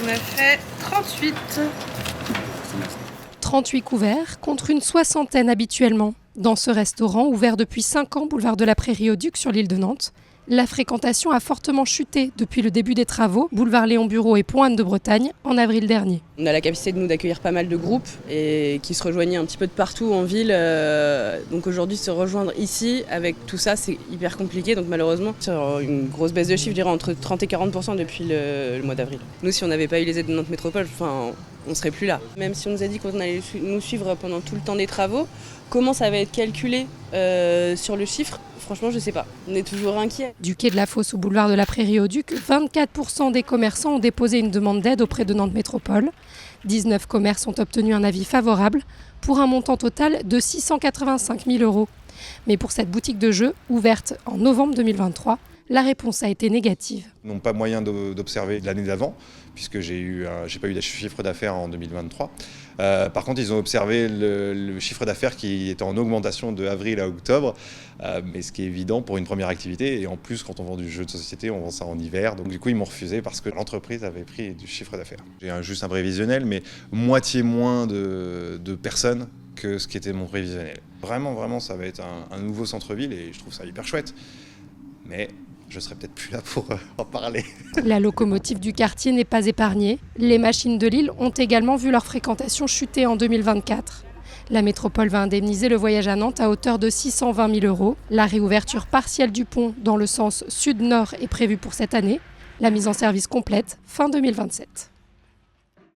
je me fais 38. 38 couverts contre une soixantaine habituellement. Dans ce restaurant, ouvert depuis 5 ans, boulevard de la Prairie au Duc sur l'île de Nantes, la fréquentation a fortement chuté depuis le début des travaux, boulevard Léon Bureau et Pont-Anne de Bretagne, en avril dernier. On a la capacité d'accueillir pas mal de groupes et qui se rejoignaient un petit peu de partout en ville. Donc aujourd'hui, se rejoindre ici, avec tout ça, c'est hyper compliqué. Donc malheureusement, sur une grosse baisse de chiffre, je dirais entre 30 et 40% depuis le mois d'avril. Nous, si on n'avait pas eu les aides de Nantes Métropole, on ne serait plus là. Même si on nous a dit qu'on allait nous suivre pendant tout le temps des travaux, comment ça va être calculé sur le chiffre ? Franchement, je ne sais pas. On est toujours inquiets. Du quai de la Fosse au boulevard de la Prairie au Duc, 24% des commerçants ont déposé une demande d'aide auprès de Nantes Métropole. 19 commerces ont obtenu un avis favorable pour un montant total de 685 000 €. Mais pour cette boutique de jeux, ouverte en novembre 2023, la réponse a été négative. Ils n'ont pas moyen d'observer l'année d'avant, puisque j'ai pas eu de chiffre d'affaires en 2023. Par contre, ils ont observé le chiffre d'affaires qui était en augmentation de avril à octobre, mais ce qui est évident pour une première activité. Et en plus, quand on vend du jeu de société, on vend ça en hiver. Donc du coup, ils m'ont refusé parce que l'entreprise avait pris du chiffre d'affaires. J'ai juste un prévisionnel, mais moitié moins de personnes que ce qui était mon prévisionnel. Vraiment, ça va être un nouveau centre-ville et je trouve ça hyper chouette. Mais je serai peut-être plus là pour en parler. La locomotive du quartier n'est pas épargnée. Les machines de Lille ont également vu leur fréquentation chuter en 2024. La métropole va indemniser le voyage à Nantes à hauteur de 620 000 €. La réouverture partielle du pont dans le sens sud-nord est prévue pour cette année. La mise en service complète fin 2027.